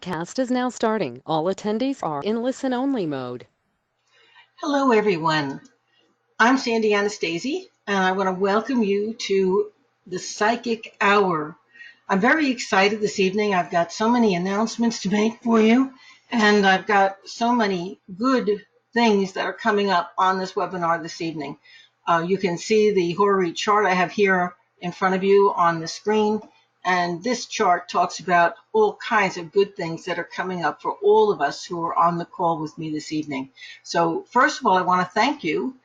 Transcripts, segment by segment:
Cast is now starting. All attendees are in listen-only mode. Hello, everyone. I'm Sandy Anastasi, and I want to welcome you to the Psychic Hour. I'm very excited this evening. I've got so many announcements to make for you, and I've got so many good things that are coming up on this webinar this evening. You can see the horary chart I have here in front of you on the screen. And this chart talks about all kinds of good things that are coming up for all of us who are on the call with me this evening. So first of all, I want to thank you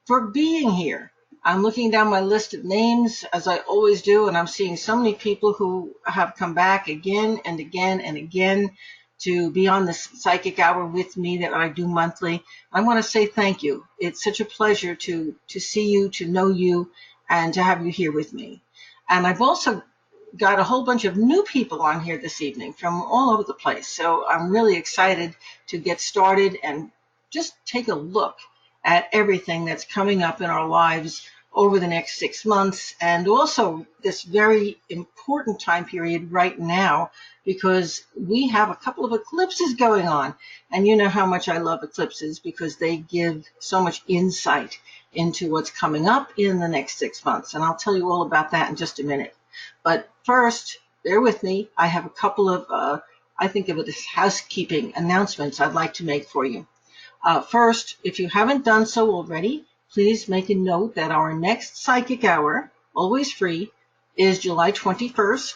for being here. I'm looking down my list of names as I always do, and I'm seeing so many people who have come back again and again and again to be on this psychic hour with me that I do monthly. I want to say thank you. It's such a pleasure to see you, to know you, and to have you here with me. And I've also got a whole bunch of new people on here this evening from all over the place. So I'm really excited to get started and just take a look at everything that's coming up in our lives over the next 6 months, and also this very important time period right now, because we have a couple of eclipses going on. And you know how much I love eclipses because they give so much insight into what's coming up in the next 6 months. And I'll tell you all about that in just a minute. But first, bear with me. I have a couple of, I think of it as housekeeping announcements I'd like to make for you. First, if you haven't done so already, please make a note that our next psychic hour, always free, is July 21st.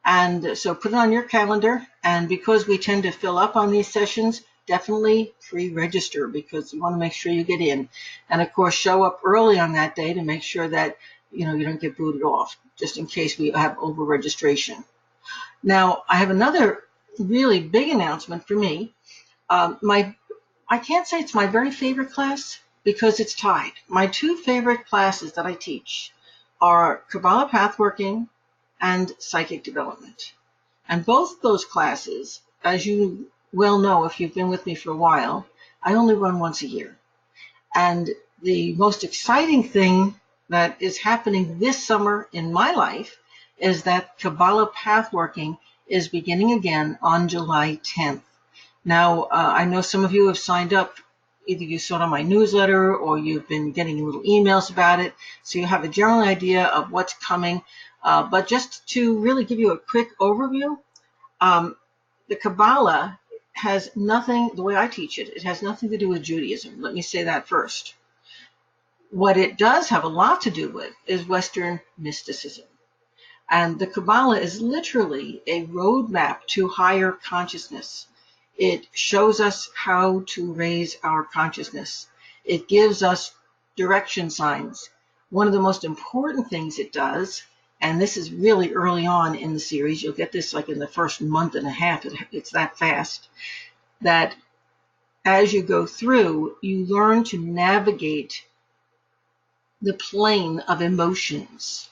And so put it on your calendar. And because we tend to fill up on these sessions, definitely pre-register because you want to make sure you get in. And of course, show up early on that day to make sure that you don't get booted off, just in case we have over-registration. Now, I have another really big announcement for me. I can't say it's my very favorite class because it's tied. My two favorite classes that I teach are Kabbalah Pathworking and Psychic Development. And both those classes, as you well know if you've been with me for a while, I only run once a year. And the most exciting thing that is happening this summer in my life is that Kabbalah Pathworking is beginning again on July 10th. Now, I know some of you have signed up. Either you saw it on my newsletter or you've been getting little emails about it, so you have a general idea of what's coming. But just to really give you a quick overview, the Kabbalah has nothing, the way I teach it, it has nothing to do with Judaism. Let me say that first. What it does have a lot to do with is Western mysticism. And the Kabbalah is literally a roadmap to higher consciousness. It shows us how to raise our consciousness. It gives us direction signs. One of the most important things it does, and this is really early on in the series, you'll get this like in the first month and a half, it's that fast, that as you go through, you learn to navigate the plane of emotions.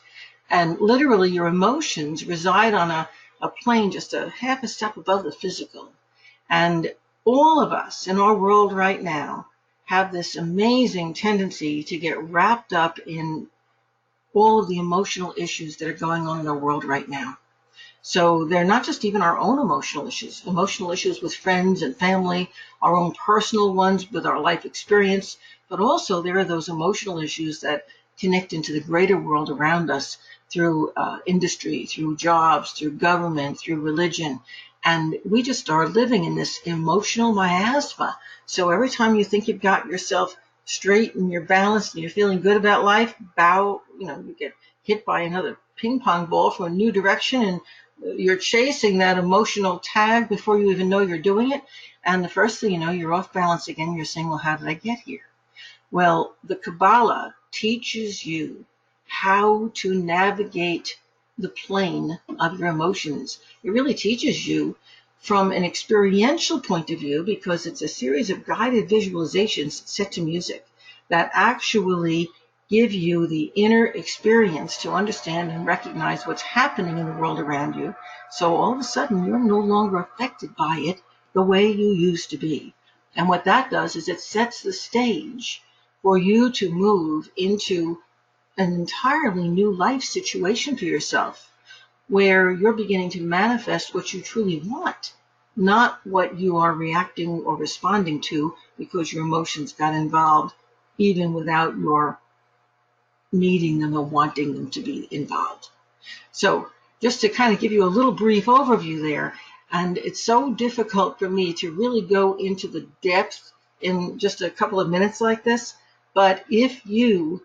And literally your emotions reside on a plane just a half a step above the physical. And all of us in our world right now have this amazing tendency to get wrapped up in all of the emotional issues that are going on in our world right now. So they're not just even our own emotional issues with friends and family, our own personal ones with our life experience, but also there are those emotional issues that connect into the greater world around us through industry, through jobs, through government, through religion. And we just are living in this emotional miasma. So every time you think you've got yourself straight and you're balanced and you're feeling good about life, you get hit by another ping pong ball from a new direction, and you're chasing that emotional tag before you even know you're doing it. And the first thing you know, you're off balance again. You're saying, well, how did I get here? Well, the Kabbalah teaches you how to navigate the plane of your emotions. It really teaches you from an experiential point of view, because it's a series of guided visualizations set to music that actually give you the inner experience to understand and recognize what's happening in the world around you. So all of a sudden, you're no longer affected by it the way you used to be. And what that does is it sets the stage for you to move into an entirely new life situation for yourself, where you're beginning to manifest what you truly want. not what you are reacting or responding to because your emotions got involved, even without your needing them or wanting them to be involved. So just to kind of give you a little brief overview there, and it's so difficult for me to really go into the depth in just a couple of minutes like this, but if you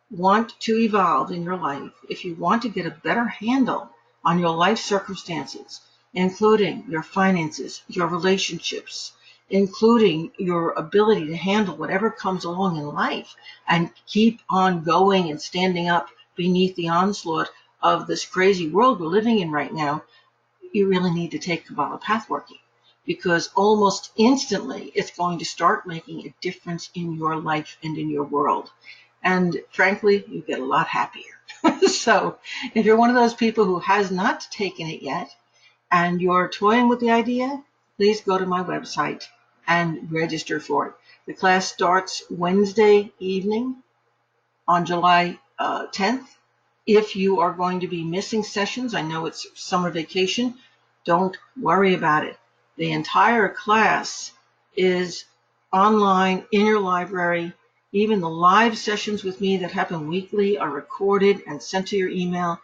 want to evolve in your life, if you want to get a better handle on your life circumstances, including your finances, your relationships, including your ability to handle whatever comes along in life and keep on going and standing up beneath the onslaught of this crazy world we're living in right now, you really need to take Kabbalah Pathworking, because almost instantly it's going to start making a difference in your life and in your world. And frankly, you get a lot happier. So if you're one of those people who has not taken it yet and you're toying with the idea, please go to my website and register for it. The class starts Wednesday evening on July 10th. If you are going to be missing sessions, I know it's summer vacation, don't worry about it. The entire class is online in your library. Even the live sessions with me that happen weekly are recorded and sent to your email.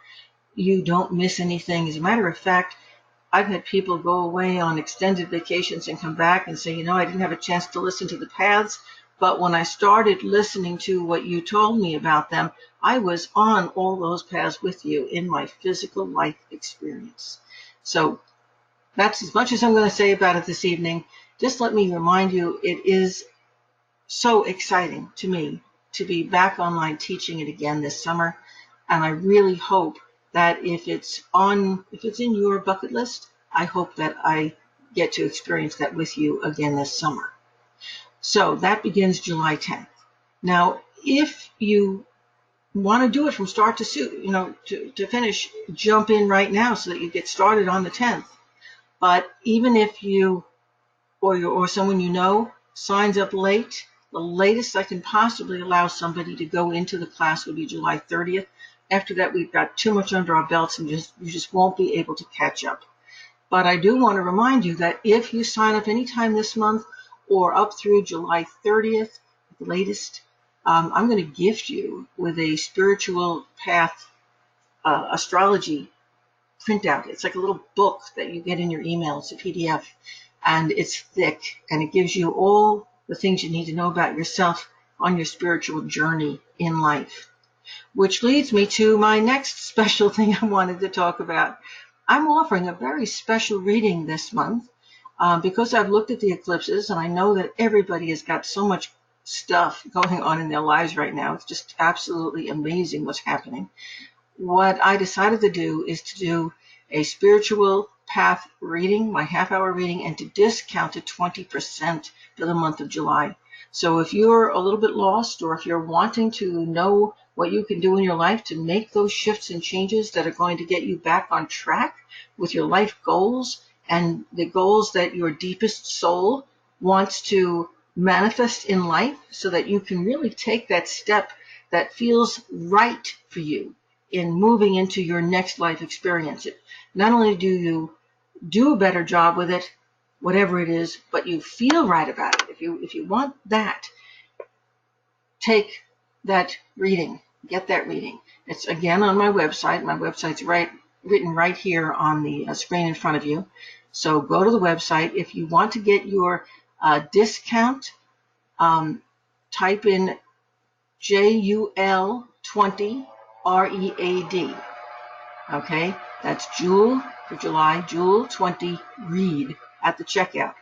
You don't miss anything. As a matter of fact, I've had people go away on extended vacations and come back and say, I didn't have a chance to listen to the paths, but when I started listening to what you told me about them, I was on all those paths with you in my physical life experience. So that's as much as I'm going to say about it this evening. Just let me remind you, it is so exciting to me to be back online teaching it again this summer. And I really hope that if it's in your bucket list, I hope that I get to experience that with you again this summer. So that begins July 10th. Now, if you want to do it from start to finish, jump in right now so that you get started on the 10th. But even if you or someone you know signs up late, the latest I can possibly allow somebody to go into the class would be July 30th. After that, we've got too much under our belts and you just won't be able to catch up. But I do want to remind you that if you sign up anytime this month or up through July 30th, the latest, I'm going to gift you with a spiritual path astrology printout. It's like a little book that you get in your email. It's a PDF, and it's thick, and it gives you all the things you need to know about yourself on your spiritual journey in life. Which leads me to my next special thing I wanted to talk about. I'm offering a very special reading this month because I've looked at the eclipses, and I know that everybody has got so much stuff going on in their lives right now. It's just absolutely amazing what's happening. What I decided to do is to do a spiritual path reading, my half-hour reading, and to discount it 20% for the month of July. So if you're a little bit lost, or if you're wanting to know what you can do in your life to make those shifts and changes that are going to get you back on track with your life goals and the goals that your deepest soul wants to manifest in life, so that you can really take that step that feels right for you in moving into your next life experience. Not only do you do a better job with it, whatever it is, but you feel right about it. If you want that, take that reading. Get that reading. It's again on my website. My website's written right here on the screen in front of you. So go to the website. If you want to get your discount, type in JUL20 READ. Okay, that's Jewel for July, Jewel20 read at the checkout.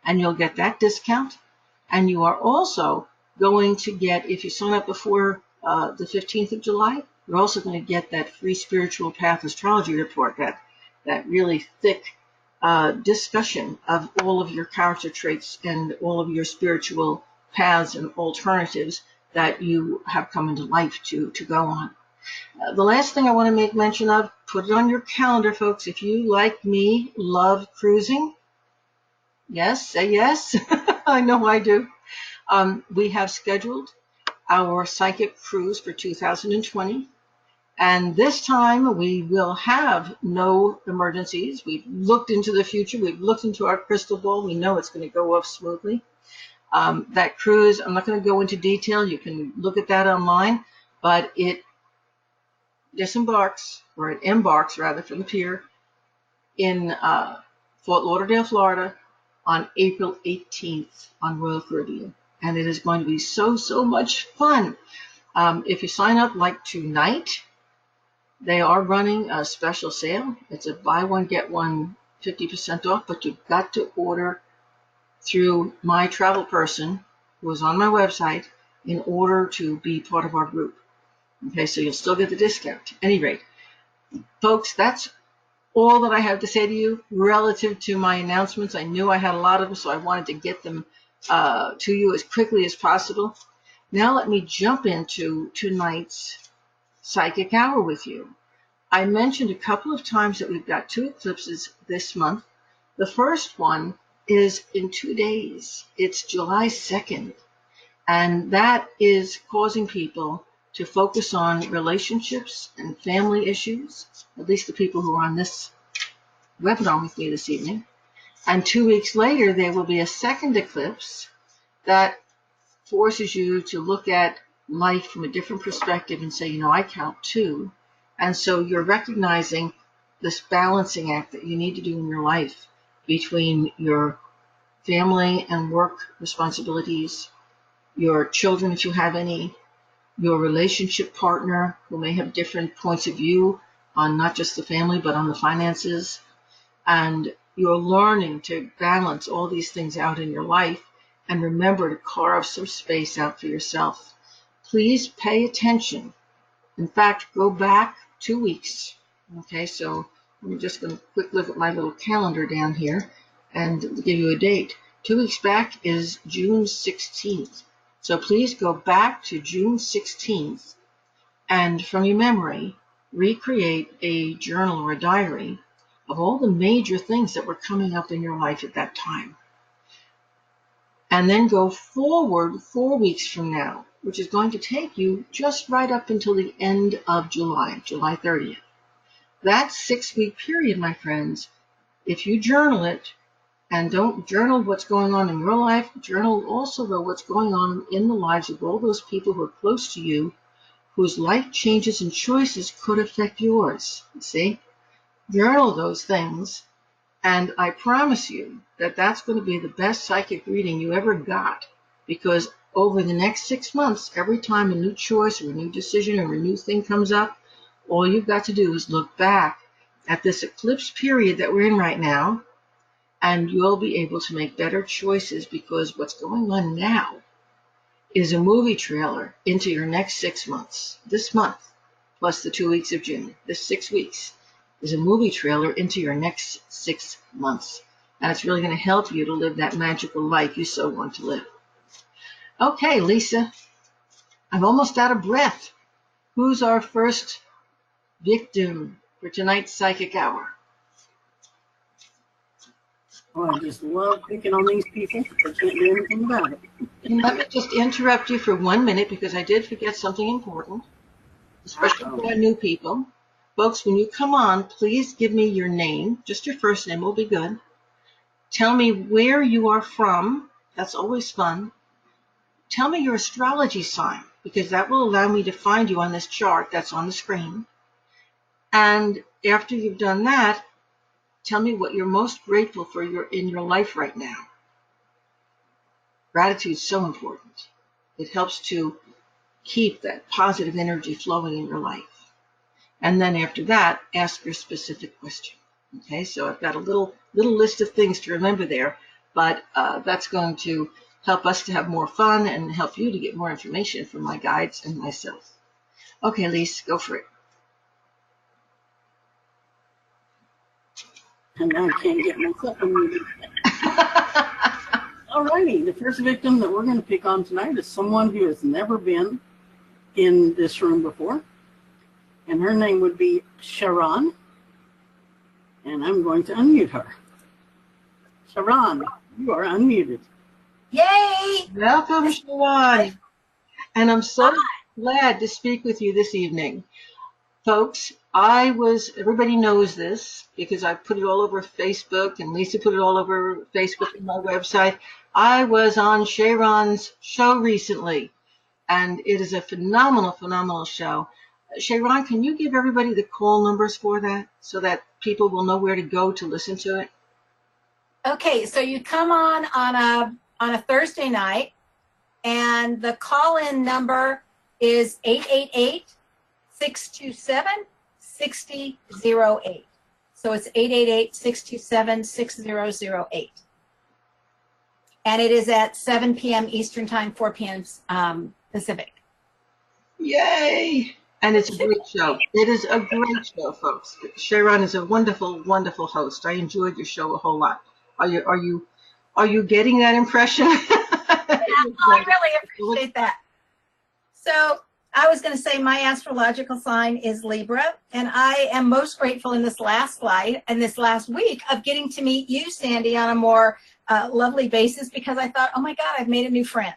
And you'll get that discount. And you are also going to get, if you sign up before the 15th of July, you're also going to get that free spiritual path astrology report, that really thick discussion of all of your character traits and all of your spiritual paths and alternatives that you have come into life to go on. The last thing I want to make mention of, put it on your calendar, folks. If you, like me, love cruising, yes, say yes. I know I do. We have scheduled our psychic cruise for 2020. And this time we will have no emergencies. We've looked into the future. We've looked into our crystal ball. We know it's going to go off smoothly. That cruise, I'm not going to go into detail. You can look at that online, but it disembarks, or it embarks rather, from the pier in Fort Lauderdale, Florida on April 18th on Royal Caribbean. And it is going to be so, so much fun. If you sign up like tonight, they are running a special sale. It's a buy one, get one 50% off, but you've got to order through my travel person who is on my website in order to be part of our group. Okay, so you'll still get the discount. At any rate, folks, that's all that I have to say to you relative to my announcements. I knew I had a lot of them, so I wanted to get them to you as quickly as possible. Now let me jump into tonight's Psychic Hour with you. I mentioned a couple of times that we've got 2 eclipses this month. The first one is in 2 days. It's July 2nd. And that is causing people to focus on relationships and family issues, at least the people who are on this webinar with me this evening. And 2 weeks later, there will be a second eclipse that forces you to look at life from a different perspective and say, you know, I count too. And so you're recognizing this balancing act that you need to do in your life between your family and work responsibilities, your children, if you have any, your relationship partner who may have different points of view on not just the family, but on the finances. And you're learning to balance all these things out in your life and remember to carve some space out for yourself. Please pay attention. In fact, go back 2 weeks. Okay, so I'm just going to quick look at my little calendar down here and give you a date. 2 weeks back is June 16th. So please go back to June 16th and from your memory, recreate a journal or a diary of all the major things that were coming up in your life at that time. And then go forward 4 weeks from now, which is going to take you just right up until the end of July, July 30th. That 6-week period, my friends, if you journal it, and don't journal what's going on in your life, journal also, though, what's going on in the lives of all those people who are close to you, whose life changes and choices could affect yours. See? Journal those things, and I promise you that that's going to be the best psychic reading you ever got, because over the next 6 months, every time a new choice or a new decision or a new thing comes up, all you've got to do is look back at this eclipse period that we're in right now, and you'll be able to make better choices, because what's going on now is a movie trailer into your next 6 months. This month, plus the 2 weeks of June, this 6 weeks, is a movie trailer into your next 6 months. And it's really going to help you to live that magical life you so want to live. Okay, Lisa, I'm almost out of breath. Who's our first victim for tonight's Psychic Hour? Oh, I just love picking on these people. I can't do anything about it. And let me just interrupt you for 1 minute, because I did forget something important, especially for our new people. Folks, when you come on, please give me your name. Just your first name will be good. Tell me where you are from. That's always fun. Tell me your astrology sign, because that will allow me to find you on this chart that's on the screen. And after you've done that, tell me what you're most grateful for in your life right now. Gratitude is so important. It helps to keep that positive energy flowing in your life. And then after that, ask your specific question. Okay, so I've got a little list of things to remember there, but that's going to help us to have more fun and help you to get more information from my guides and myself. Okay, Lise, go for it. And now I can't get myself unmuted. Alrighty, the first victim that we're going to pick on tonight is someone who has never been in this room before. And her name would be Sharon. And I'm going to unmute her. Sharon, you are unmuted. Yay! Welcome, Sharon. And I'm so glad to speak with you this evening. Folks, everybody knows this because I put it all over Facebook and Lisa put it all over Facebook and my website. I was on Sharon's show recently, and it is a phenomenal, phenomenal show. Sharon, can you give everybody the call numbers for that so that people will know where to go to listen to it? Okay, so you come on a Thursday night, and the call-in number is 888-627-6008. So it's 888-627-6008. And it is at 7 p.m. Eastern Time, 4 p.m. Pacific. Yay! And it's a great show. It is a great show, folks. Sharon is a wonderful, wonderful host. I enjoyed your show a whole lot. Are you getting that impression? Yeah, I really appreciate that. So I was going to say my astrological sign is Libra, and I am most grateful in this last week of getting to meet you, Sandy, on a more lovely basis, because I thought, oh my God, I've made a new friend.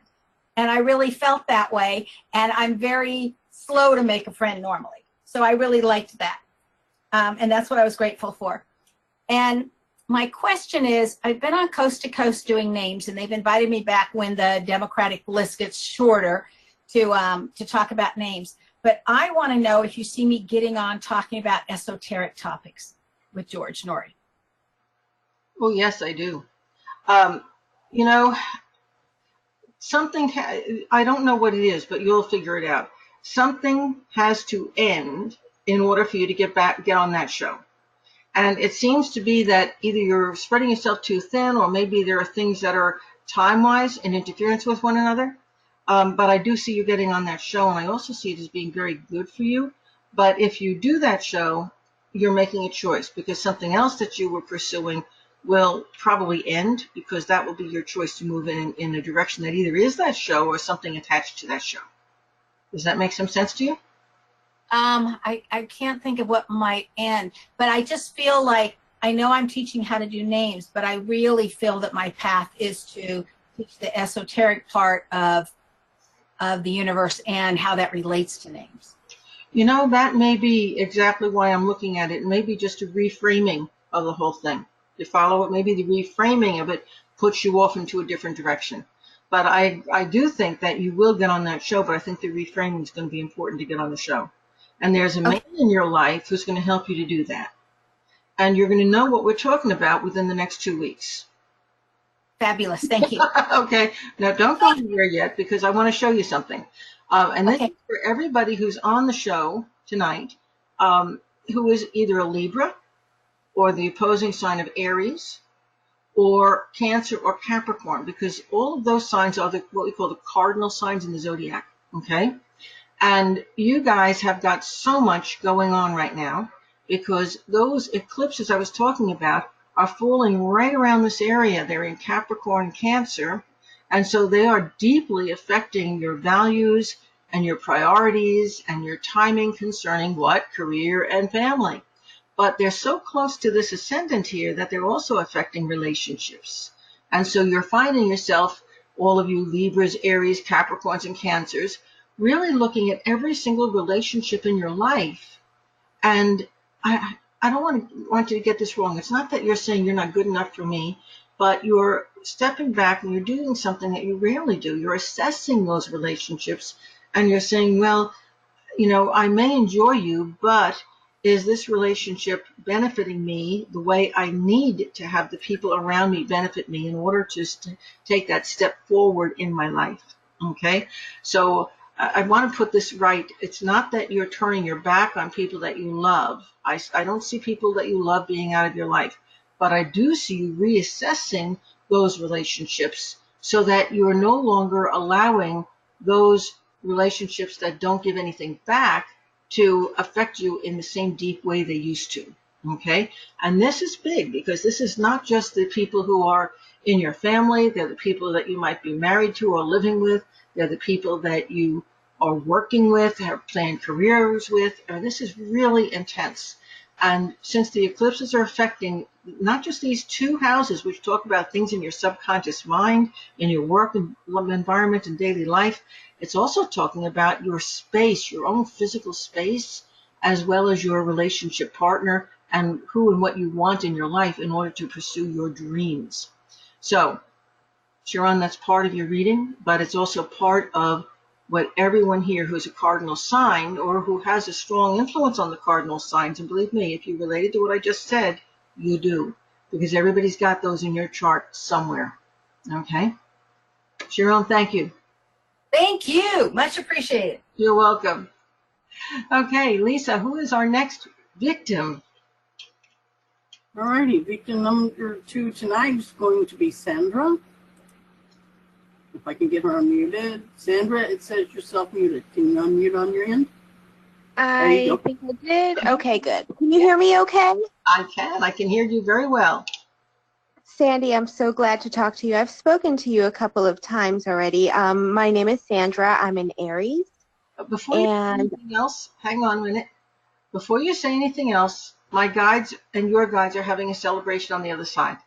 And I really felt that way, and I'm very slow to make a friend normally. So I really liked that. And that's what I was grateful for. And my question is, I've been on Coast to Coast doing names, and they've invited me back when the Democratic list gets shorter to talk about names. But I want to know if you see me getting on talking about esoteric topics with George Norrie. Oh, yes, I do. I don't know what it is, but you'll figure it out. Something has to end in order for you to get on that show. And it seems to be that either you're spreading yourself too thin, or maybe there are things that are time-wise in interference with one another. But I do see you getting on that show, and I also see it as being very good for you. But if you do that show, you're making a choice, because something else that you were pursuing will probably end, because that will be your choice to move in a direction that either is that show or something attached to that show. Does that make some sense to you? I can't think of what might end, but I just feel like I know I'm teaching how to do names, but I really feel that my path is to teach the esoteric part of the universe and how that relates to names. That may be exactly why I'm looking at it. Maybe just a reframing of the whole thing. You follow it? Maybe the reframing of it puts you off into a different direction. But I do think that you will get on that show, but I think the reframing is going to be important to get on the show. And there's a man in your life who's going to help you to do that. And you're going to know what we're talking about within the next 2 weeks. Fabulous. Thank you. Okay. Now, don't go anywhere yet, because I want to show you something. And this is for everybody who's on the show tonight, who is either a Libra or the opposing sign of Aries or Cancer or Capricorn, because all of those signs are what we call the cardinal signs in the zodiac. Okay. And you guys have got so much going on right now, because those eclipses I was talking about are falling right around this area. They're in Capricorn, Cancer, and so they are deeply affecting your values and your priorities and your timing concerning what? Career and family. But they're so close to this ascendant here that they're also affecting relationships. And so you're finding yourself, all of you Libras, Aries, Capricorns, and Cancers, really looking at every single relationship in your life. And I don't want you to get this wrong. It's not that you're saying you're not good enough for me, but you're stepping back and you're doing something that you rarely do. You're assessing those relationships, and you're saying, well, I may enjoy you, but is this relationship benefiting me the way I need to have the people around me benefit me in order to take that step forward in my life? Okay? So I want to put this right. It's not that you're turning your back on people that you love. I don't see people that you love being out of your life, but I do see you reassessing those relationships so that you're no longer allowing those relationships that don't give anything back to affect you in the same deep way they used to. Okay? And this is big, because this is not just the people who are in your family. They're the people that you might be married to or living with. They're the people that you are working with, have planned careers with. This is really intense. And since the eclipses are affecting not just these two houses, which talk about things in your subconscious mind, in your work environment and daily life, it's also talking about your space, your own physical space, as well as your relationship partner and who and what you want in your life in order to pursue your dreams. So, Sharon, that's part of your reading, but it's also part of what everyone here who's a cardinal sign or who has a strong influence on the cardinal signs, and believe me, if you related to what I just said, you do, because everybody's got those in your chart somewhere. Okay? Sharon, thank you. Thank you. Much appreciated. You're welcome. Okay, Lisa, who is our next victim? Alrighty, victim number 2 tonight is going to be Sandra. If I can get her unmuted. Sandra, it says you're self-muted. Can you unmute on your end? I think I did. Okay, good. Can you hear me okay? I can. I can hear you very well. Sandy, I'm so glad to talk to you. I've spoken to you a couple of times already. My name is Sandra. I'm an Aries. Before you say anything else, hang on a minute. Before you say anything else, my guides and your guides are having a celebration on the other side.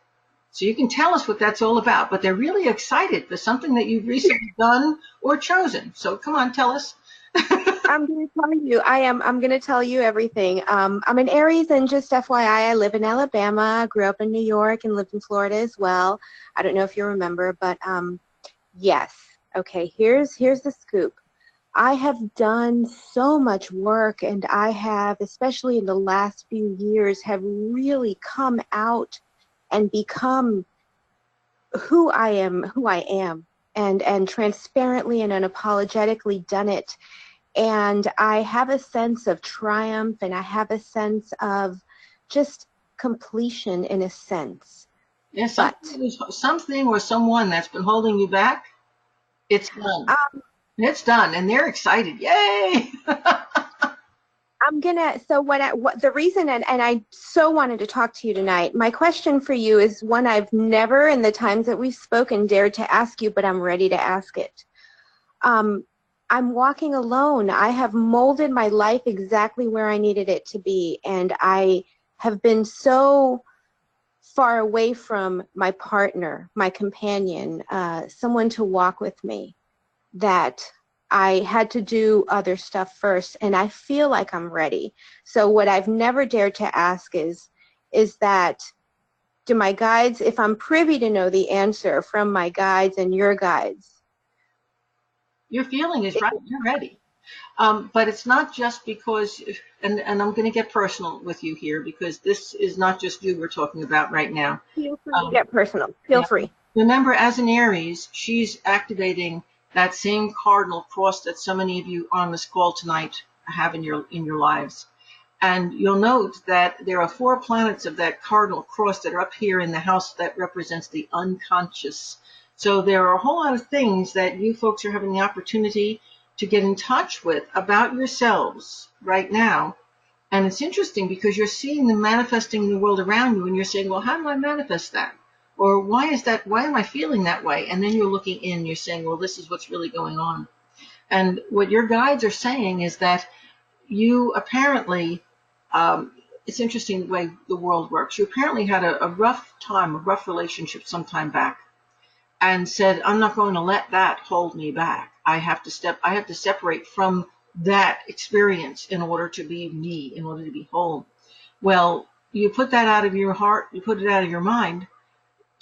So you can tell us what that's all about, but they're really excited for something that you've recently done or chosen. So come on, tell us. I'm going to tell you. I'm going to tell you everything. I'm an Aries, and just FYI, I live in Alabama, grew up in New York, and lived in Florida as well. I don't know if you remember, but yes. Okay, here's the scoop. I have done so much work, and I have, especially in the last few years, have really come out and become who I am, and transparently and unapologetically done it. And I have a sense of triumph, and I have a sense of just completion in a sense. Yeah, something or someone that's been holding you back, it's done. It's done, and they're excited. Yay! The reason, and I so wanted to talk to you tonight, my question for you is one I've never in the times that we've spoken dared to ask you, but I'm ready to ask it. I'm walking alone. I have molded my life exactly where I needed it to be, and I have been so far away from my partner, my companion, someone to walk with me, that I had to do other stuff first, and I feel like I'm ready. So what I've never dared to ask is that, do my guides, if I'm privy to know the answer from my guides and your guides? Your feeling is right. You're ready. But it's not just because, and I'm going to get personal with you here, because this is not just you we're talking about right now. Feel free to get personal. Feel free. Remember, as an Aries, she's activating that same cardinal cross that so many of you on this call tonight have in your lives. And you'll note that there are 4 planets of that cardinal cross that are up here in the house that represents the unconscious. So there are a whole lot of things that you folks are having the opportunity to get in touch with about yourselves right now. And it's interesting because you're seeing them manifesting in the world around you, and you're saying, well, how do I manifest that? Or why am I feeling that way? And then you're looking in, you're saying, well, this is what's really going on. And what your guides are saying is that you apparently, it's interesting the way the world works. You apparently had a rough time, a rough relationship some time back, and said, I'm not going to let that hold me back. I have to separate from that experience in order to be me, in order to be whole. Well, you put that out of your heart, you put it out of your mind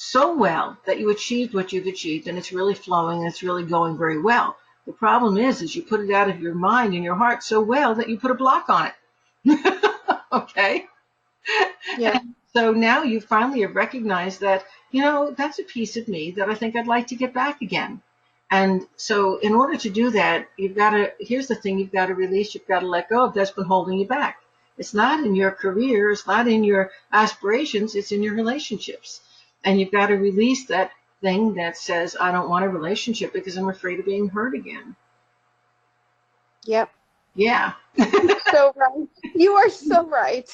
so well that you achieved what you've achieved, and it's really flowing, and it's really going very well. The problem is you put it out of your mind and your heart so well that you put a block on it. Okay? Yeah. And so now you finally have recognized that, that's a piece of me that I think I'd like to get back again. And so in order to do that, here's the thing, you've got to release, you've got to let go of that's been holding you back. It's not in your career, it's not in your aspirations, it's in your relationships. And you've got to release that thing that says, I don't want a relationship because I'm afraid of being hurt again. Yep. Yeah. So right. You are so right.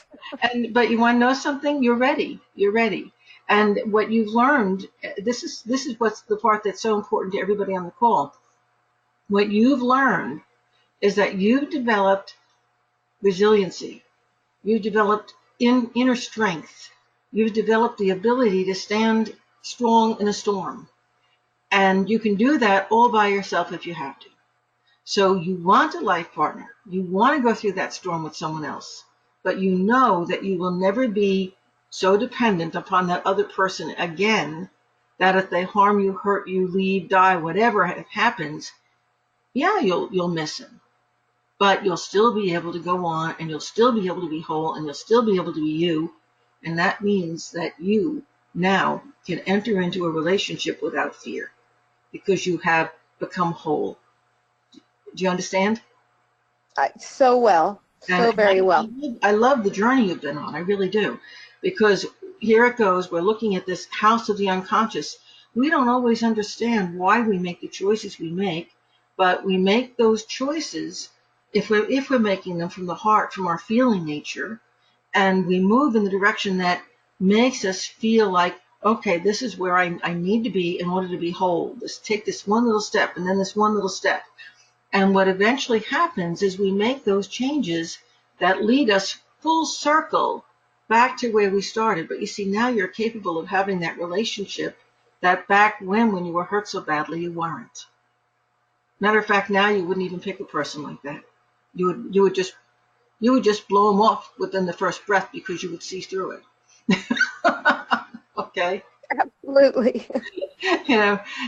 But you want to know something? You're ready. You're ready. And what you've learned, this is what's the part that's so important to everybody on the call. What you've learned is that you've developed resiliency. You've developed inner strength. You've developed the ability to stand strong in a storm. And you can do that all by yourself if you have to. So you want a life partner. You want to go through that storm with someone else, but you know that you will never be so dependent upon that other person again that if they harm you, hurt you, leave, die, whatever happens, yeah, you'll miss them. But you'll still be able to go on, and you'll still be able to be whole, and you'll still be able to be you. And that means that you now can enter into a relationship without fear because you have become whole. Do you understand? So well, so very well. I love the journey you've been on. I really do. Because here it goes. We're looking at this house of the unconscious. We don't always understand why we make the choices we make, but we make those choices if we're making them from the heart, from our feeling nature, and we move in the direction that makes us feel like, okay, this is where I need to be in order to be whole. Let's take this one little step and then this one little step. And what eventually happens is we make those changes that lead us full circle back to where we started. But you see, now you're capable of having that relationship that back when you were hurt so badly, you weren't. Matter of fact, now you wouldn't even pick a person like that. You would just blow them off within the first breath because you would see through it. Okay. Absolutely.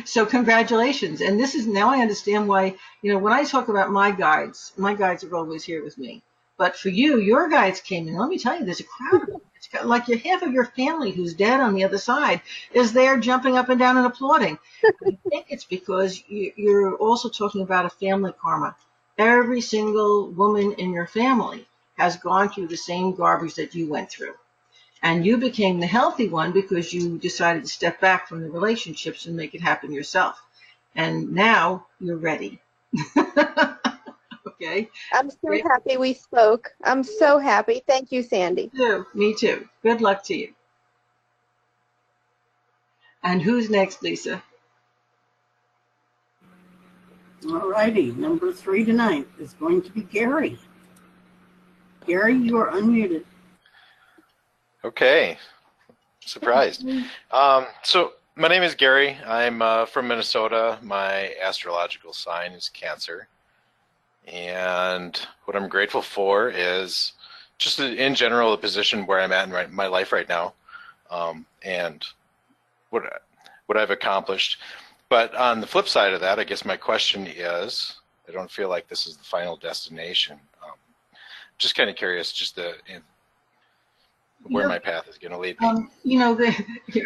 So congratulations. And this is, now I understand why, when I talk about my guides are always here with me. But for you, your guides came in. Let me tell you, there's a crowd of them. It's got, like half of your family who's dead on the other side is there jumping up and down and applauding. I think it's because you're also talking about a family karma. Every single woman in your family has gone through the same garbage that you went through. And you became the healthy one because you decided to step back from the relationships and make it happen yourself. And now you're ready. Okay. I'm so happy we spoke. I'm so happy. Thank you, Sandy. Me too. Good luck to you. And who's next, Lisa? All righty. Number 3 tonight is going to be Gary. Gary, you are unmuted. Okay, surprised. So my name is Gary. I'm from Minnesota. My astrological sign is Cancer. And what I'm grateful for is just in general the position where I'm at in my life right now, and what I've accomplished. But on the flip side of that, I guess my question is, I don't feel like this is the final destination. Just kind of curious, just where my path is going to lead me.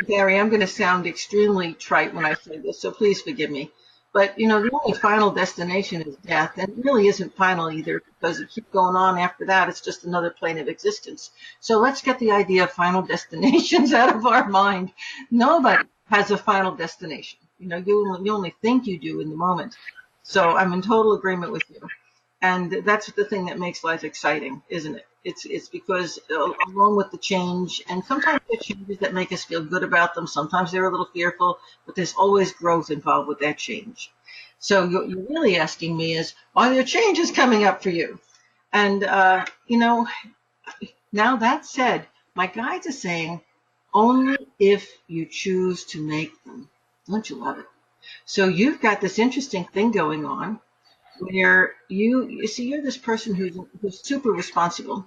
Gary, I'm going to sound extremely trite when I say this, so please forgive me. But, the only final destination is death, and it really isn't final either, because it keeps going on after that. It's just another plane of existence. So let's get the idea of final destinations out of our mind. Nobody has a final destination. You only think you do in the moment. So I'm in total agreement with you. And that's the thing that makes life exciting, isn't it? It's because along with the change, and sometimes there are changes that make us feel good about them. Sometimes they're a little fearful, but there's always growth involved with that change. So you're really asking me is, are there changes coming up for you? And, now that said, my guides are saying only if you choose to make them. Don't you love it? So you've got this interesting thing going on where you see you're this person who's super responsible,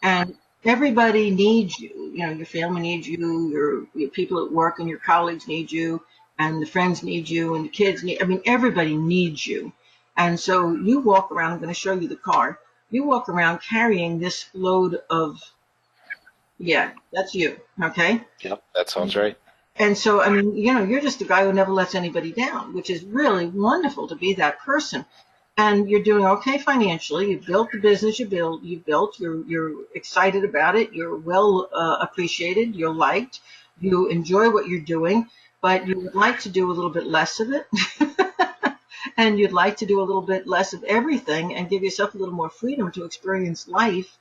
and everybody needs you. Your family needs you, your people at work and your colleagues need you, and the friends need you, and the kids everybody needs you. And so you walk around, I'm going to show you the car. You walk around carrying this load of, that's you, okay? Yep, that sounds right. And so, you're just a guy who never lets anybody down, which is really wonderful to be that person. And you're doing okay financially. You built the business you built. You're excited about it. You're well appreciated. You're liked. You enjoy what you're doing, but you would like to do a little bit less of it. And you'd like to do a little bit less of everything and give yourself a little more freedom to experience life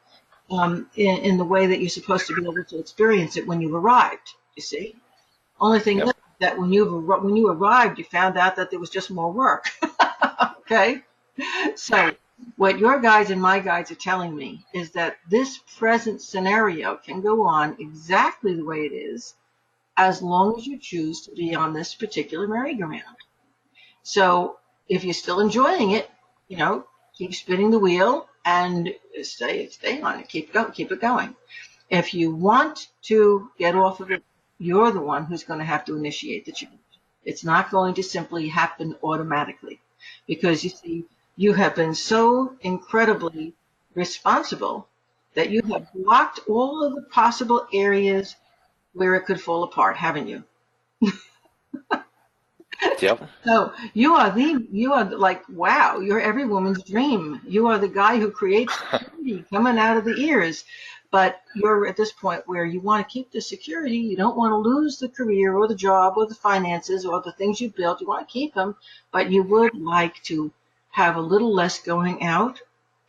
in the way that you're supposed to be able to experience it when you arrived, you see. Only thing is that when you arrived, you found out that there was just more work. Okay? So what your guides and my guides are telling me is that this present scenario can go on exactly the way it is as long as you choose to be on this particular merry-go-round. So if you're still enjoying it, keep spinning the wheel and stay on it. Keep it going. If you want to get off of it, you're the one who's going to have to initiate the change. It's not going to simply happen automatically, because you see, you have been so incredibly responsible that you have blocked all of the possible areas where it could fall apart, haven't you? Yep. So you are like, wow, you're every woman's dream. You are the guy who creates security coming out of the ears. But you're at this point where you want to keep the security. You don't want to lose the career or the job or the finances or the things you built. You want to keep them, but you would like to have a little less going out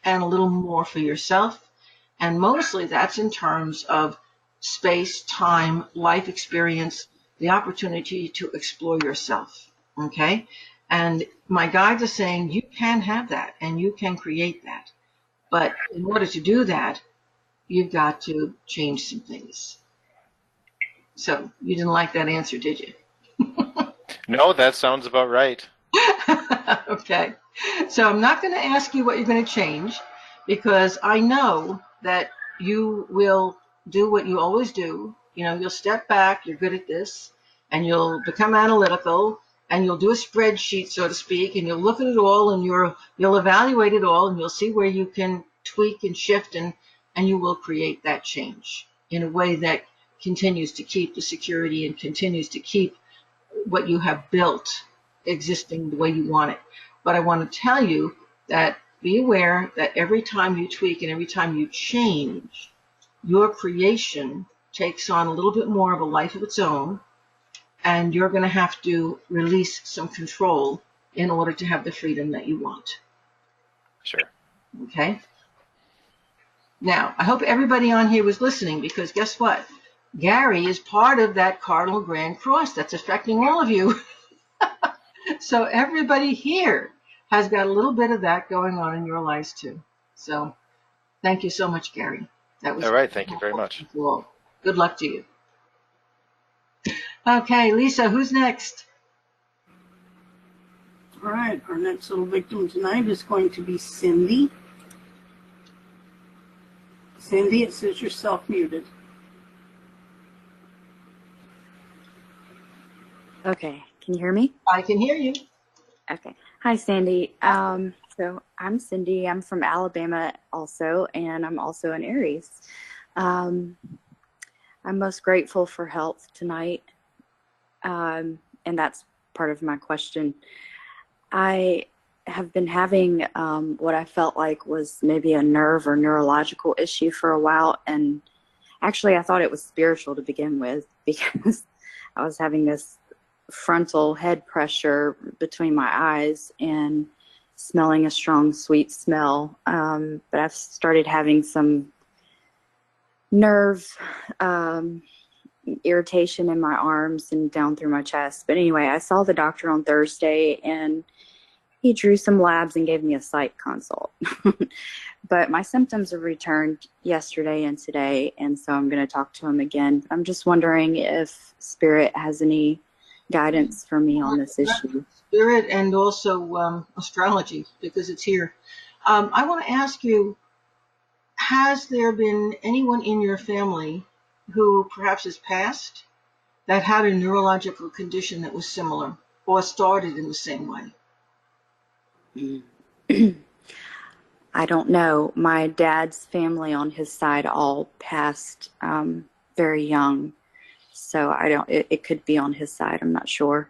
and a little more for yourself. And mostly that's in terms of space, time, life experience, the opportunity to explore yourself. Okay? And my guides are saying you can have that and you can create that. But in order to do that, you've got to change some things. So you didn't like that answer, did you? No, that sounds about right. Okay. So I'm not going to ask you what you're going to change, because I know that you will do what you always do. You'll step back, you're good at this, and you'll become analytical, and you'll do a spreadsheet, so to speak, and you'll look at it all, and you'll evaluate it all, and you'll see where you can tweak and shift, and you will create that change in a way that continues to keep the security and continues to keep what you have built existing the way you want it. But I want to tell you that be aware that every time you tweak and every time you change, your creation takes on a little bit more of a life of its own, and you're going to have to release some control in order to have the freedom that you want. Sure. Okay? Now, I hope everybody on here was listening, because guess what? Gary is part of that Cardinal Grand Cross that's affecting all of you. So everybody here has got a little bit of that going on in your lives too. So thank you so much, Gary. That was all right. Thank you very much. Cool. Good luck to you. Okay, Lisa, who's next? All right, our next little victim tonight is going to be Cindy. Cindy, it says you're self-muted. Okay, can you hear me? I can hear you. Okay. Hi, Sandy. So I'm Cindy. I'm from Alabama also, and I'm also an Aries. I'm most grateful for health tonight, and that's part of my question. I have been having what I felt like was maybe a nerve or neurological issue for a while, and actually I thought it was spiritual to begin with, because I was having this frontal head pressure between my eyes and smelling a strong sweet smell, but I've started having some nerve irritation in my arms and down through my chest. But anyway, I saw the doctor on Thursday, and he drew some labs and gave me a psych consult. But my symptoms have returned yesterday and today, and so I'm going to talk to him again. I'm just wondering if Spirit has any guidance for me on this issue. Spirit and also astrology, because it's here. I want to ask you, has there been anyone in your family who perhaps has passed that had a neurological condition that was similar or started in the same way? I don't know. My dad's family on his side all passed very young. So it could be on his side. I'm not sure.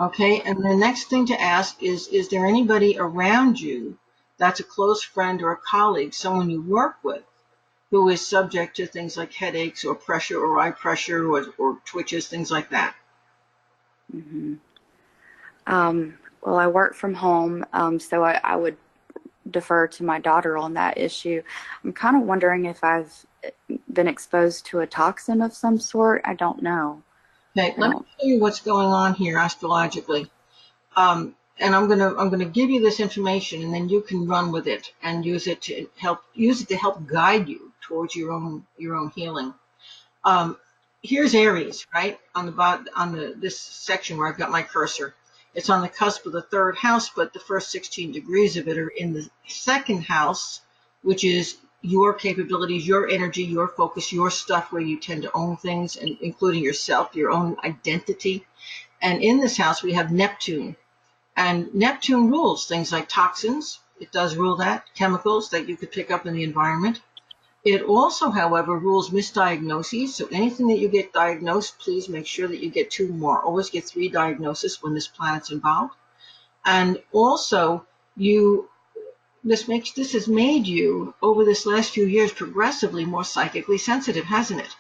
Okay. And the next thing to ask is there anybody around you that's a close friend or a colleague, someone you work with, who is subject to things like headaches or pressure or eye pressure or twitches, things like that? Mm-hmm. Well, I work from home, so I would defer to my daughter on that issue. I'm kind of wondering if I've been exposed to a toxin of some sort. I don't know. Okay, let me tell you what's going on here astrologically. And I'm gonna give you this information, and then you can run with it and use it to help guide you towards your own healing. Here's Aries, right on the this section where I've got my cursor. It's on the cusp of the third house, but the first 16 degrees of it are in the second house, which is your capabilities, your energy, your focus, your stuff, where you tend to own things, and including yourself, your own identity. And in this house, we have Neptune. And Neptune rules things like toxins. It does rule that, chemicals that you could pick up in the environment. It also, however, rules misdiagnoses. So anything that you get diagnosed, please make sure that you get 2 more. Always get 3 diagnoses when this planet's involved. And also, this has made you, over this last few years, progressively more psychically sensitive, hasn't it?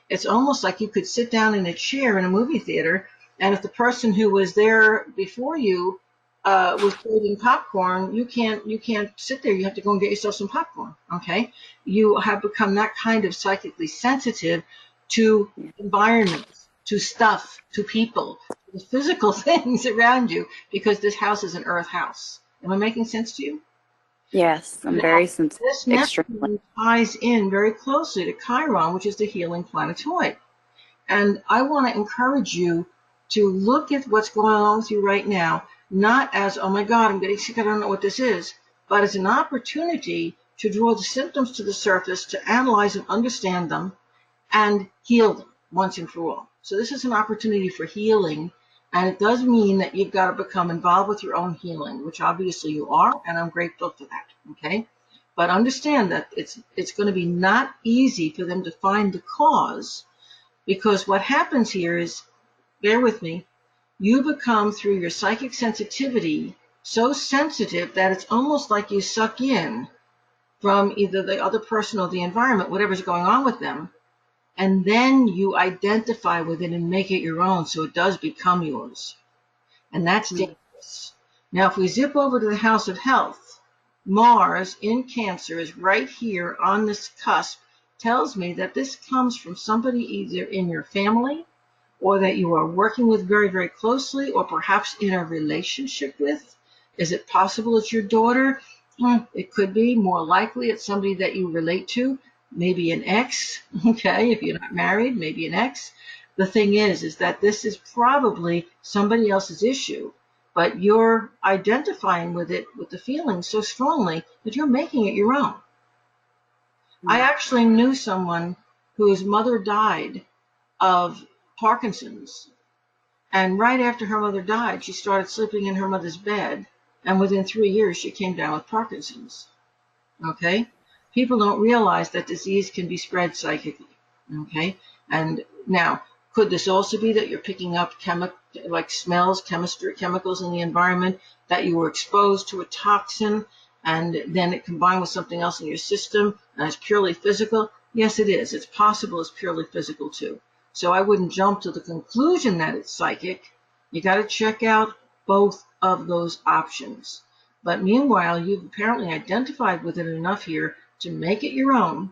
It's almost like you could sit down in a chair in a movie theater, and if the person who was there before you was eating popcorn, you can't sit there. You have to go and get yourself some popcorn. Okay, you have become that kind of psychically sensitive to environments, to stuff, to people, to the physical things around you, because this house is an earth house. Am I making sense to you? Yes, I'm very sensitive. This Extremely. Neptune ties in very closely to Chiron, which is the healing planetoid. And I want to encourage you to look at what's going on with you right now, not as, oh my God, I'm getting sick, I don't know what this is, but as an opportunity to draw the symptoms to the surface, to analyze and understand them, and heal them once and for all. So this is an opportunity for healing, and it does mean that you've got to become involved with your own healing, which obviously you are, and I'm grateful for that, okay? But understand that it's going to be not easy for them to find the cause, because what happens here is, bear with me, you become, through your psychic sensitivity, so sensitive that it's almost like you suck in from either the other person or the environment, whatever's going on with them, and then you identify with it and make it your own, so it does become yours. And that's dangerous. Now, if we zip over to the House of Health, Mars in Cancer is right here on this cusp, tells me that this comes from somebody either in your family or that you are working with very, very closely, or perhaps in a relationship with. Is it possible it's your daughter? It could be. More likely it's somebody that you relate to, maybe an ex, okay, if you're not married, maybe an ex. The thing is that this is probably somebody else's issue, but you're identifying with it, with the feeling so strongly that you're making it your own. I actually knew someone whose mother died of Parkinson's, and right after her mother died, she started sleeping in her mother's bed, and within 3 years, she came down with Parkinson's. Okay? People don't realize that disease can be spread psychically. Okay? And now, could this also be that you're picking up like smells, chemicals in the environment, that you were exposed to a toxin, and then it combined with something else in your system, and it's purely physical? Yes, it is. It's possible it's purely physical too. So I wouldn't jump to the conclusion that it's psychic. You got to check out both of those options. But meanwhile, you've apparently identified with it enough here to make it your own.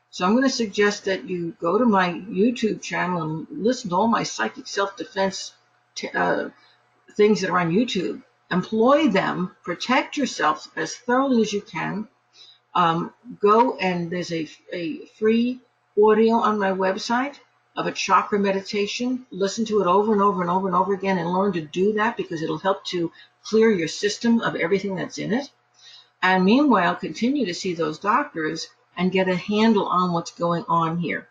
So I'm going to suggest that you go to my YouTube channel and listen to all my psychic self-defense things that are on YouTube. Employ them, protect yourself as thoroughly as you can. Go, and there's a free audio on my website of a chakra meditation. Listen to it over and over and over and over again, and learn to do that, because it'll help to clear your system of everything that's in it. And meanwhile, continue to see those doctors and get a handle on what's going on here.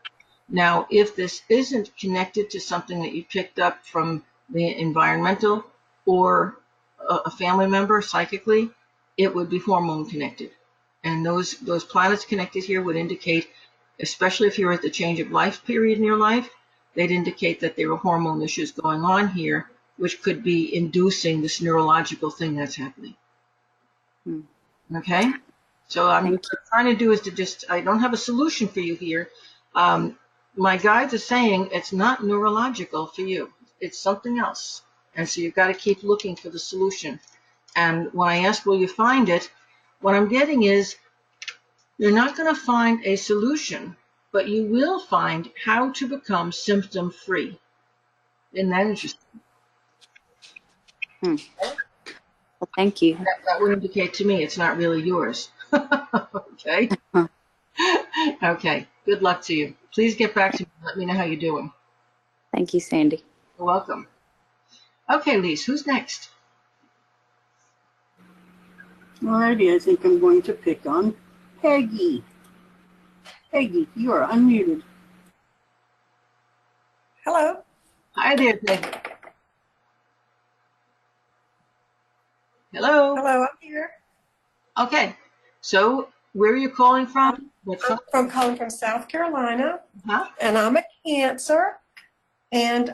Now, if this isn't connected to something that you picked up from the environmental or a family member psychically, it would be hormone connected. And those planets connected here would indicate, especially if you're at the change of life period in your life, they'd indicate that there are hormone issues going on here, which could be inducing this neurological thing that's happening. Okay? So what I'm trying to do is I don't have a solution for you here. My guides are saying it's not neurological for you. It's something else. And so you've got to keep looking for the solution. And when I ask, will you find it? What I'm getting is, you're not going to find a solution, but you will find how to become symptom-free. Isn't that interesting? Well, thank you. That would indicate to me it's not really yours. Okay? Okay. Good luck to you. Please get back to me and let me know how you're doing. Thank you, Sandy. You're welcome. Okay, Lise, who's next? Alrighty, I think I'm going to pick on Peggy. Peggy, you are unmuted. Hello. Hi there, Peggy. Hello. Hello, I'm here. Okay. So where are you calling from? I'm calling from South Carolina, Huh? and I'm a Cancer. And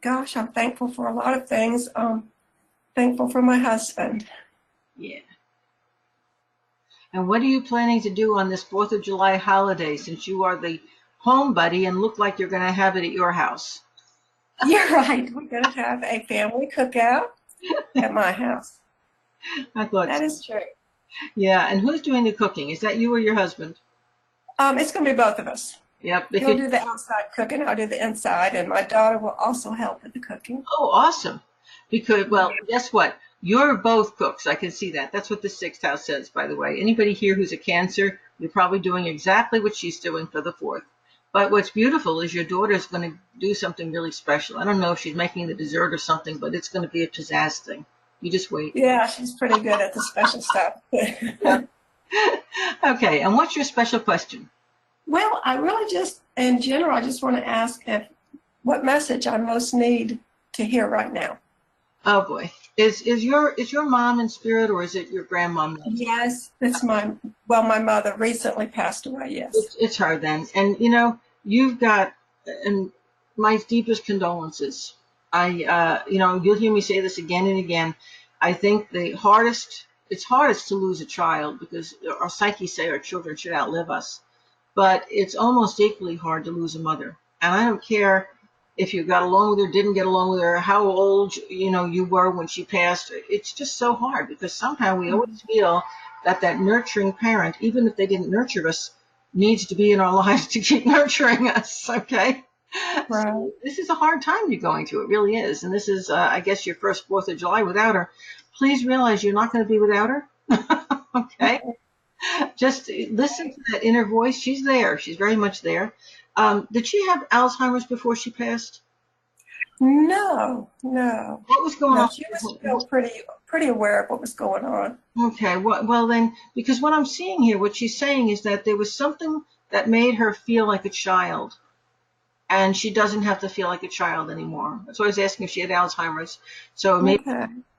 gosh, I'm thankful for a lot of things. Thankful for my husband. Yeah. And what are you planning to do on this 4th of July holiday, since you are the home buddy and look like you're going to have it at your house? You're right. We're going to have a family cookout at my house. I thought That so. is true. Yeah. And who's doing the cooking? Is that you or your husband? It's going to be both of us. Yep. He'll do the outside cooking. I'll do the inside, and my daughter will also help with the cooking. Oh, awesome. Because, well, guess what? You're both cooks. I can see that. That's what the sixth house says, by the way. Anybody here who's a Cancer, you're probably doing exactly what she's doing for the 4th. But what's beautiful is your daughter's going to do something really special. I don't know if she's making the dessert or something, but it's going to be a pizzazz thing. You just wait. Yeah, she's pretty good at the special stuff. Okay, and what's your special question? Well, I really just, in general, I just want to ask what message I most need to hear right now. Oh boy, is your mom in spirit, or is it your grandmom? Yes, it's my mother recently passed away. Yes, it's her then, and you know you've got and my deepest condolences. You'll hear me say this again and again. I think it's hardest to lose a child because our psyches say our children should outlive us. But it's almost equally hard to lose a mother. And I don't care if you got along with her, didn't get along with her, how old, you were when she passed. It's just so hard because somehow we always feel that nurturing parent, even if they didn't nurture us, needs to be in our lives to keep nurturing us. Okay. right. So this is a hard time you're going through. It really is. And this is, I guess, your first 4th of July without her. Please realize you're not going to be without her. Okay. Just listen to that inner voice. She's there. She's very much there. Did she have Alzheimer's before she passed? No. What was going on? She was still pretty aware of what was going on. Okay. Well then, because what I'm seeing here, what she's saying is that there was something that made her feel like a child, and she doesn't have to feel like a child anymore. So I was asking if she had Alzheimer's. So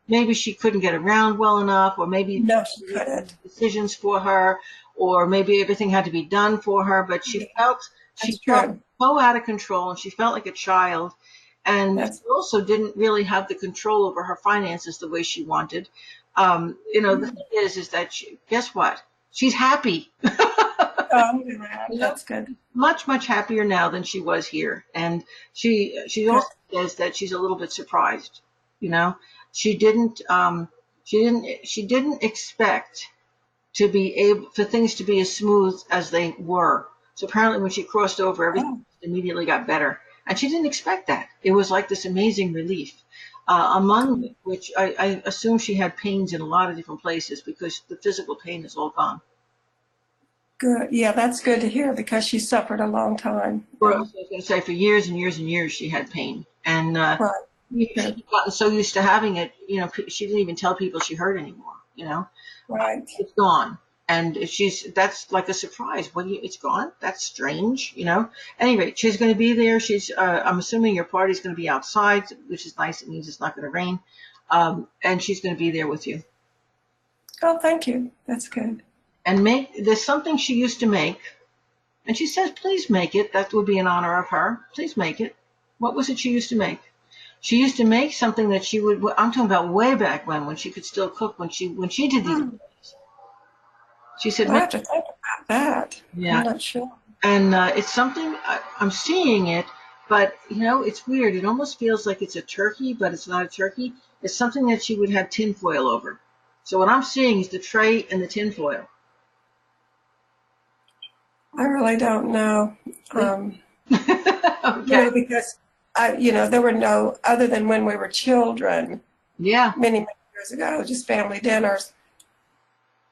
maybe she couldn't get around well enough, or maybe no, she couldn't. Decisions for her, or maybe everything had to be done for her, but she felt so out of control, and she felt like a child, and she also didn't really have the control over her finances the way she wanted. The thing is that guess what? She's happy. That's good. Much happier now than she was here, and she also says that she's a little bit surprised. She didn't expect for things to be as smooth as they were. So apparently when she crossed over, everything immediately got better. And she didn't expect that. It was like this amazing relief, among which I assume she had pains in a lot of different places because the physical pain is all gone. Good. Yeah, that's good to hear because she suffered a long time. I was going to say for years and years and years she had pain. And she'd gotten so used to having it, she didn't even tell people she hurt anymore, Right. It's gone. And that's like a surprise. It's gone? That's strange, Anyway, she's going to be there. I'm assuming your party's going to be outside, which is nice. It means it's not going to rain. And she's going to be there with you. Oh, thank you. That's good. And there's something she used to make. And she says, please make it. That would be in honor of her. Please make it. What was it she used to make? She used to make something that I'm talking about way back when she could still cook, when she did these things. She said, I have to think about that. Yeah. I'm not sure. And it's something, I'm seeing it, but, it's weird. It almost feels like it's a turkey, but it's not a turkey. It's something that she would have tinfoil over. So what I'm seeing is the tray and the tinfoil. I really don't know. Okay. Because there were no, other than when we were children. Yeah. Many years ago, just family dinners.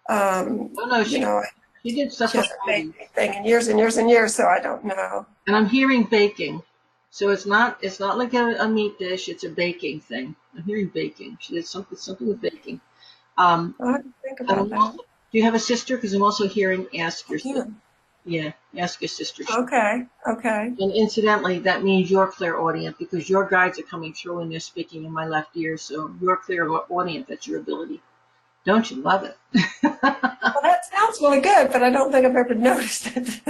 She did stuff like anything in years and years and years, so I don't know. And I'm hearing baking. So it's not like a meat dish, it's a baking thing. I'm hearing baking. She did something with baking. I'll have to think And about that. do you have a sister? Because I'm also hearing ask your Yeah. sister. Yeah, ask your sister. Okay. Okay. And incidentally, that means you're clairaudient because your guides are coming through and they're speaking in my left ear. So you're clairaudient. That's your ability. Don't you love it? Well, that sounds really good, but I don't think I've ever noticed it.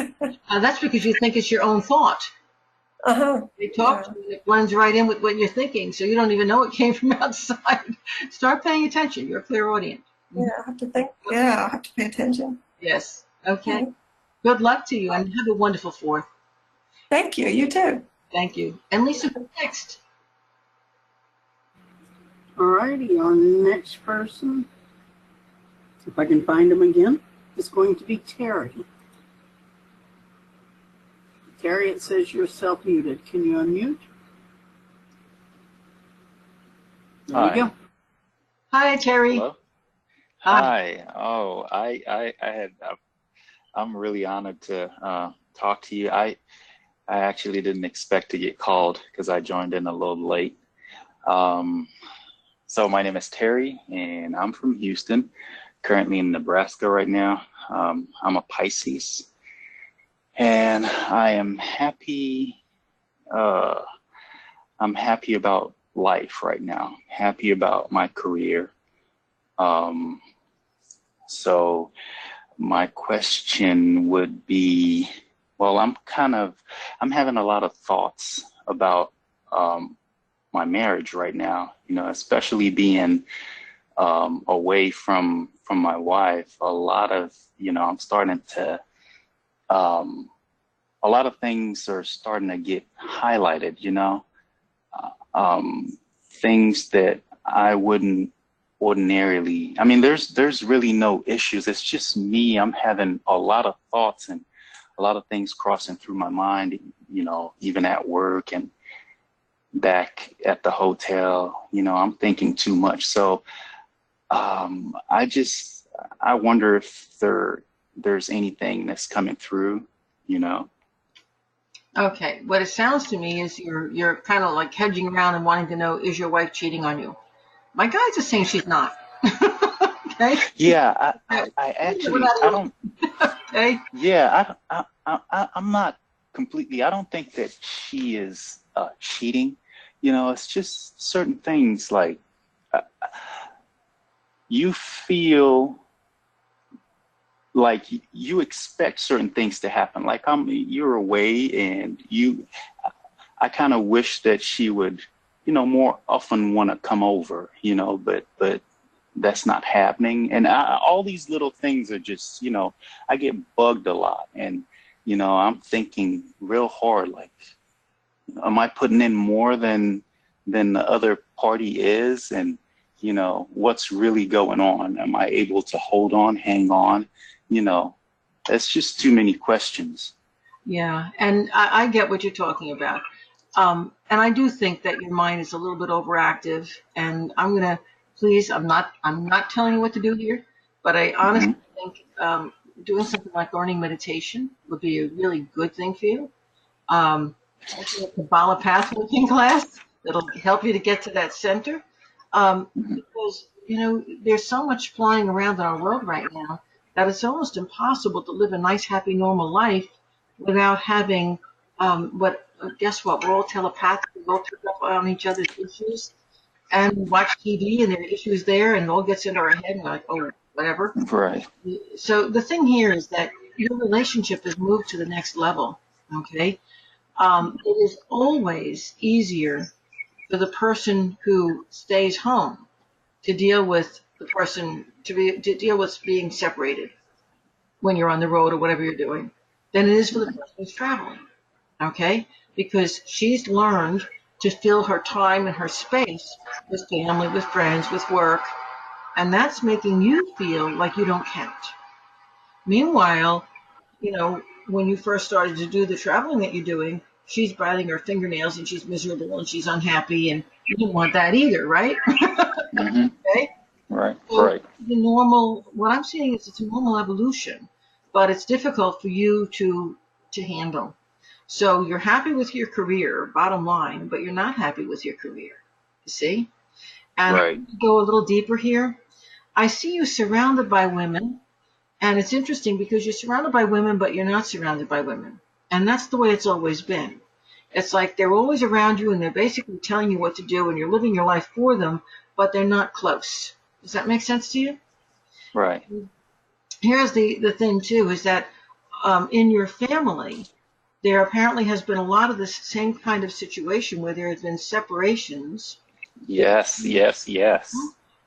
That's because you think it's your own thought. Uh-huh. They talk to you and it blends right in with what you're thinking, so you don't even know it came from outside. Start paying attention. You're clairaudient. Yeah, I have to think. Yeah, I have to pay attention. Yes. Okay. Okay. Good luck to you and have a wonderful 4th. Thank you. You too. Thank you. And Lisa, next. Alrighty, our next person, if I can find him again, is going to be Terry. Terry, it says you're self-muted. Can you unmute? There you go. Hi, Terry. Hello? Hi. Oh, I'm really honored to talk to you. I actually didn't expect to get called because I joined in a little late. So my name is Terry, and I'm from Houston, currently in Nebraska right now. I'm a Pisces, and I am happy. I'm happy about life right now. Happy about my career. So my question would be, well, I'm having a lot of thoughts about my marriage right now, especially being away from my wife. A lot of, I'm starting to, a lot of things are starting to get highlighted, things that I wouldn't ordinarily, I mean, there's really no issues. It's just me. I'm having a lot of thoughts and a lot of things crossing through my mind, even at work and back at the hotel. I'm thinking too much. So I wonder if there's anything that's coming through, Okay. What it sounds to me is you're kind of like hedging around and wanting to know, is your wife cheating on you? My guides are saying she's not. Okay. Yeah, I actually, I don't. Okay. Yeah, I'm not completely. I don't think that she is cheating. It's just certain things like you feel like you expect certain things to happen. Like you're away, and I kind of wish that she would, more often want to come over, but that's not happening. And all these little things are just, I get bugged a lot, and I'm thinking real hard, like, am I putting in more than the other party is? And what's really going on? Am I able to hold on, hang on? It's just too many questions. Yeah, and I get what you're talking about. And I do think that your mind is a little bit overactive. And I'm not telling you what to do here, but I honestly think doing something like learning meditation would be a really good thing for you. Taking a Kabbalah pathworking class that'll help you to get to that center. Because, there's so much flying around in our world right now that it's almost impossible to live a nice, happy, normal life without having guess what? We're all telepathic. We all pick up on each other's issues and watch TV, and there are issues there, and it all gets into our head, and we're like, oh, whatever. Right. So the thing here is that your relationship has moved to the next level, okay? It is always easier for the person who stays home to deal with the person, to deal with being separated when you're on the road or whatever you're doing, than it is for the person who's traveling, okay? Because she's learned to fill her time and her space with family, with friends, with work, and that's making you feel like you don't count. Meanwhile, when you first started to do the traveling that you're doing, she's biting her fingernails and she's miserable and she's unhappy, and you didn't want that either, right? Okay? Right, So right. what I'm saying is it's a normal evolution, but it's difficult for you to handle. So you're happy with your career, bottom line, but you're not happy with your career, you see? And Right. to go a little deeper here, I see you surrounded by women, and it's interesting because you're surrounded by women, but you're not surrounded by women. And that's the way it's always been. It's like they're always around you and they're basically telling you what to do and you're living your life for them, but they're not close. Does that make sense to you? Right. Here's the thing, too, is that in your family, there apparently has been a lot of this same kind of situation where there have been separations. Yes, yes, yes.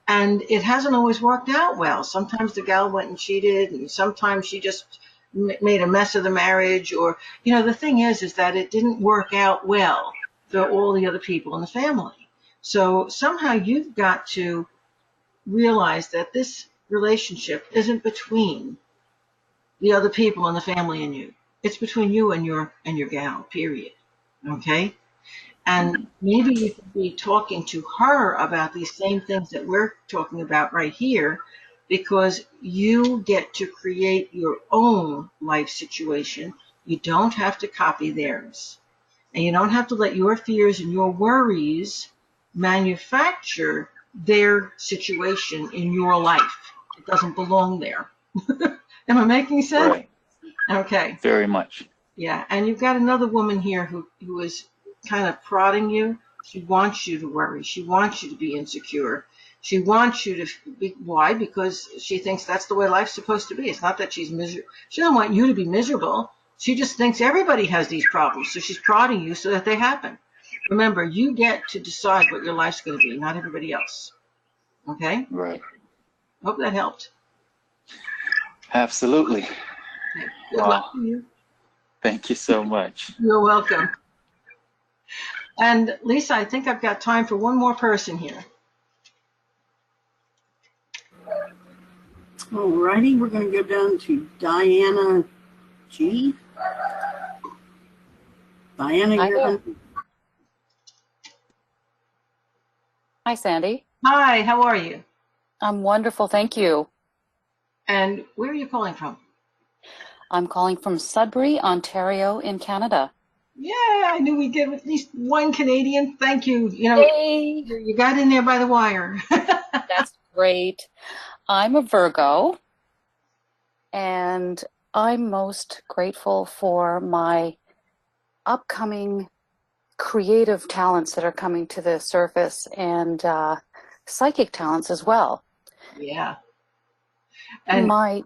And it hasn't always worked out well. Sometimes the gal went and cheated, and sometimes she just made a mess of the marriage. Or, the thing is that it didn't work out well for all the other people in the family. So somehow you've got to realize that this relationship isn't between the other people in the family and you. It's between you and your gal, period. Okay? And maybe you could be talking to her about these same things that we're talking about right here, because you get to create your own life situation. You don't have to copy theirs. And you don't have to let your fears and your worries manufacture their situation in your life. It doesn't belong there. Am I making sense? Right. Okay. Very much. Yeah, and you've got another woman here who is kind of prodding you. She wants you to worry. She wants you to be insecure. She wants you to be, why? Because she thinks that's the way life's supposed to be. It's not that she's miserable. She doesn't want you to be miserable. She just thinks everybody has these problems. So she's prodding you so that they happen. Remember, you get to decide what your life's going to be, not everybody else. Okay? Right. Hope that helped. Absolutely. Okay. Good luck to you. Thank you so much. You're welcome. And Lisa, I think I've got time for one more person here. Alrighty, we're going to go down to Diana G. Diana, Hi you're there. going to... Hi, Sandy. Hi, how are you? I'm wonderful, thank you. And where are you calling from? I'm calling from Sudbury, Ontario in Canada. Yeah, I knew we'd get at least one Canadian. Thank you. Yay! You got in there by the wire. That's great. I'm a Virgo, and I'm most grateful for my upcoming creative talents that are coming to the surface, and psychic talents as well. Yeah. And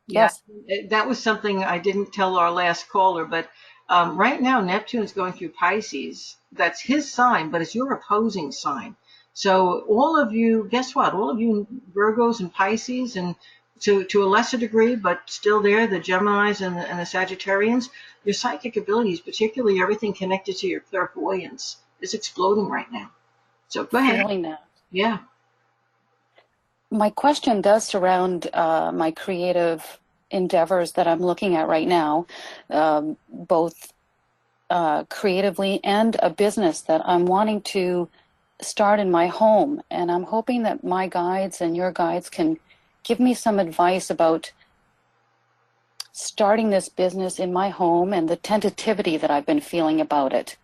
Yes. that was something I didn't tell our last caller, but right now Neptune's going through Pisces. That's his sign, but it's your opposing sign. So all of you, guess what? All of you Virgos and Pisces, and to a lesser degree, but still there, the Geminis and the Sagittarians, your psychic abilities, particularly everything connected to your clairvoyance, is exploding right now. So go ahead. Feeling that. Yeah. My question does surround my creative endeavors that I'm looking at right now, both creatively and a business that I'm wanting to start in my home. And I'm hoping that my guides and your guides can give me some advice about starting this business in my home and the tentativity that I've been feeling about it.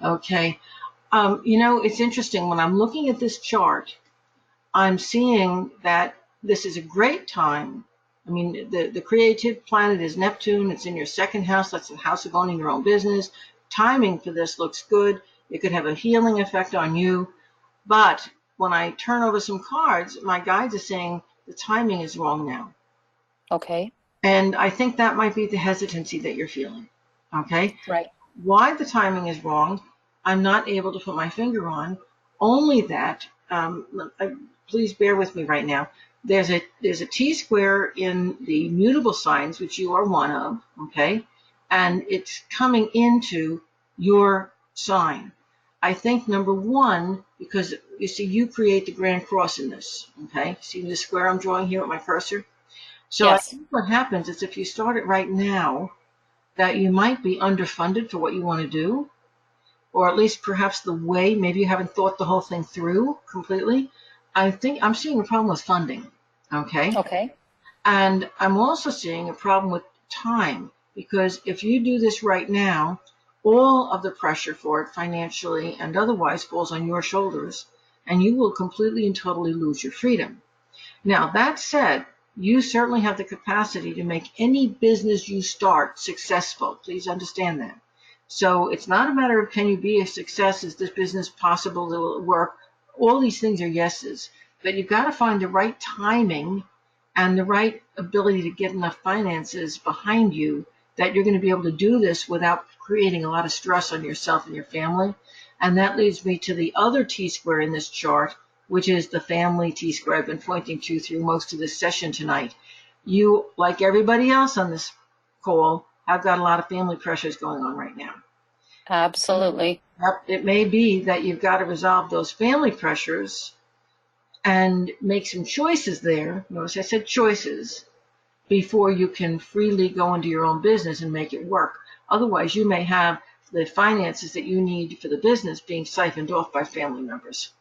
Okay. It's interesting. When I'm looking at this chart, I'm seeing that this is a great time. I mean, the creative planet is Neptune. It's in your second house. That's the house of owning your own business. Timing for this looks good. It could have a healing effect on you. But when I turn over some cards, my guides are saying the timing is wrong now. Okay. And I think that might be the hesitancy that you're feeling. Okay? Right. Why the timing is wrong, I'm not able to put my finger on. Only that, please bear with me right now. There's a T-square in the mutable signs, which you are one of, okay? And it's coming into your sign. I think number one, because you see, you create the Grand Cross in this, okay? See the square I'm drawing here with my cursor? So yes. I think what happens is if you start it right now, that you might be underfunded for what you want to do, or at least perhaps the way, maybe you haven't thought the whole thing through completely. I think I'm seeing a problem with funding, okay? Okay. And I'm also seeing a problem with time, because if you do this right now, all of the pressure for it financially and otherwise falls on your shoulders, and you will completely and totally lose your freedom. Now, that said, you certainly have the capacity to make any business you start successful. Please understand that. So it's not a matter of can you be a success, is this business possible, will it work? All these things are yeses, but you've got to find the right timing and the right ability to get enough finances behind you that you're going to be able to do this without creating a lot of stress on yourself and your family. And that leads me to the other T-square in this chart, which is the family T-square I've been pointing to through most of this session tonight. You, like everybody else on this call, have got a lot of family pressures going on right now. Absolutely. It may be that you've got to resolve those family pressures and make some choices there. Notice I said choices, before you can freely go into your own business and make it work. Otherwise, you may have the finances that you need for the business being siphoned off by family members.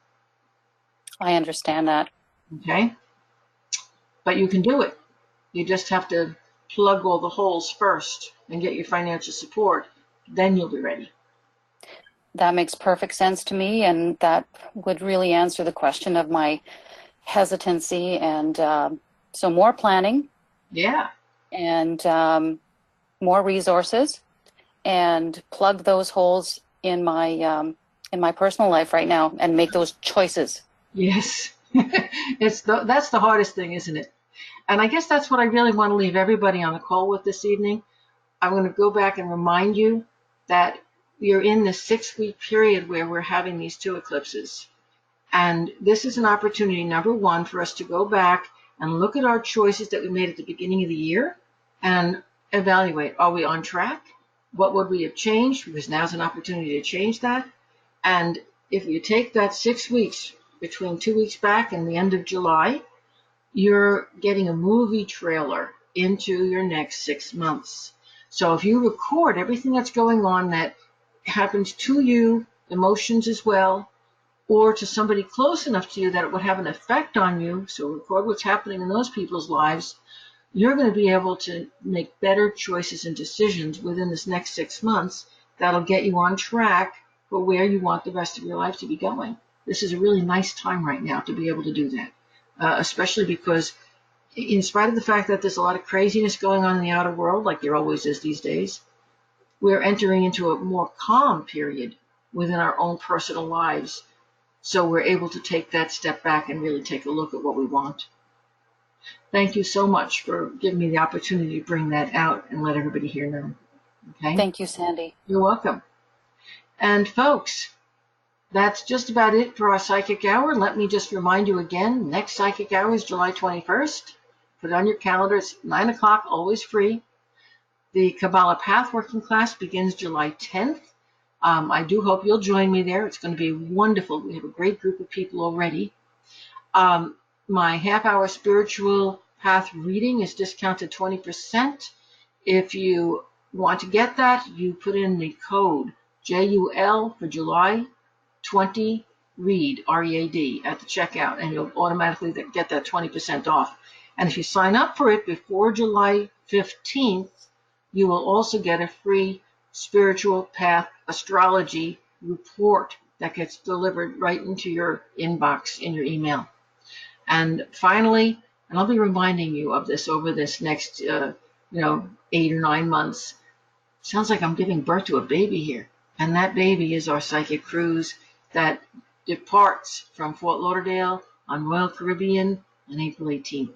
I understand that. Okay? But you can do it. You just have to plug all the holes first and get your financial support. Then you'll be ready. That makes perfect sense to me, and that would really answer the question of my hesitancy. And so more planning. Yeah. And more resources, and plug those holes in my personal life right now and make those choices. Yes. That's the hardest thing, isn't it? And I guess that's what I really want to leave everybody on the call with this evening. I'm going to go back and remind you that you're in the 6-week period where we're having these 2 eclipses. And this is an opportunity, number one, for us to go back and look at our choices that we made at the beginning of the year and evaluate, are we on track? What would we have changed? Because now's an opportunity to change that. And if you take that 6 weeks between 2 weeks back and the end of July, you're getting a movie trailer into your next 6 months. So if you record everything that's going on that happens to you, emotions as well, or to somebody close enough to you that it would have an effect on you, so record what's happening in those people's lives, you're going to be able to make better choices and decisions within this next 6 months that'll get you on track for where you want the rest of your life to be going. This is a really nice time right now to be able to do that, especially because in spite of the fact that there's a lot of craziness going on in the outer world, like there always is these days, we're entering into a more calm period within our own personal lives. So we're able to take that step back and really take a look at what we want. Thank you so much for giving me the opportunity to bring that out and let everybody hear now. Okay? Thank you, Sandy. You're welcome. And folks, that's just about it for our Psychic Hour. Let me just remind you again, next Psychic Hour is July 21st. Put it on your calendar. It's 9 o'clock, always free. The Kabbalah Pathworking class begins July 10th. I do hope you'll join me there. It's going to be wonderful. We have a great group of people already. My half-hour spiritual path reading is discounted 20%. If you want to get that, you put in the code JUL for July 20 READ, R-E-A-D, at the checkout, and you'll automatically get that 20% off. And if you sign up for it before July 15th, you will also get a free spiritual path astrology report that gets delivered right into your inbox in your email. And finally, and I'll be reminding you of this over this next 8 or 9 months. Sounds like I'm giving birth to a baby here. And that baby is our psychic cruise that departs from Fort Lauderdale on Royal Caribbean on April 18th.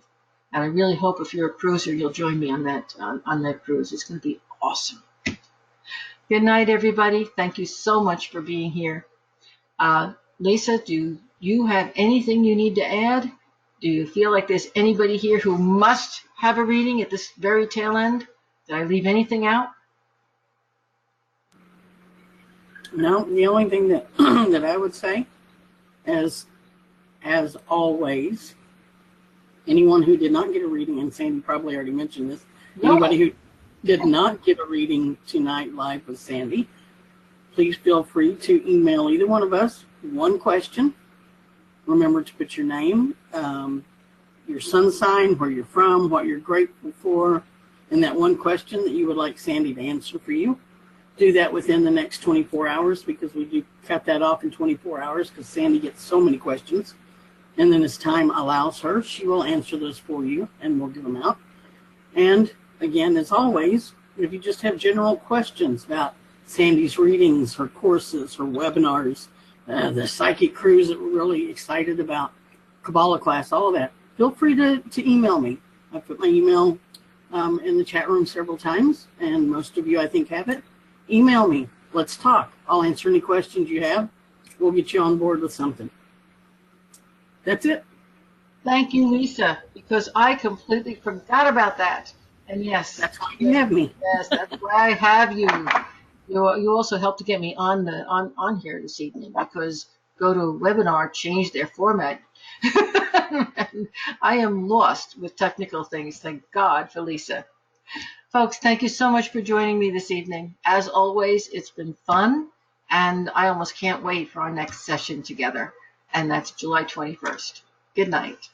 And I really hope if you're a cruiser, you'll join me on that cruise. It's going to be awesome. Good night, everybody. Thank you so much for being here. Lisa, do you have anything you need to add? Do you feel like there's anybody here who must have a reading at this very tail end? Did I leave anything out? No, the only thing that that I would say, as always, anyone who did not get a reading, and Sandy probably already mentioned this, anybody who did not get a reading tonight live with Sandy, please feel free to email either one of us one question. Remember to put your name, your sun sign, where you're from, what you're grateful for, and that one question that you would like Sandy to answer for you. Do that within the next 24 hours because we do cut that off in 24 hours because Sandy gets so many questions. And then as time allows her, she will answer those for you and we'll get them out. And again, as always, if you just have general questions about Sandy's readings, her courses, her webinars, the psychic cruise that we're really excited about, Kabbalah class, all of that, feel free to email me. I put my email in the chat room several times, and most of you, I think, have it. Email me. Let's talk. I'll answer any questions you have. We'll get you on board with something. That's it. Thank you, Lisa, because I completely forgot about that. And yes, that's why you have me. Yes, that's why I have you. You also helped to get me on here this evening, because GoToWebinar changed their format. And I am lost with technical things. Thank God for Lisa. Folks, thank you so much for joining me this evening. As always, it's been fun, and I almost can't wait for our next session together, and that's July 21st. Good night.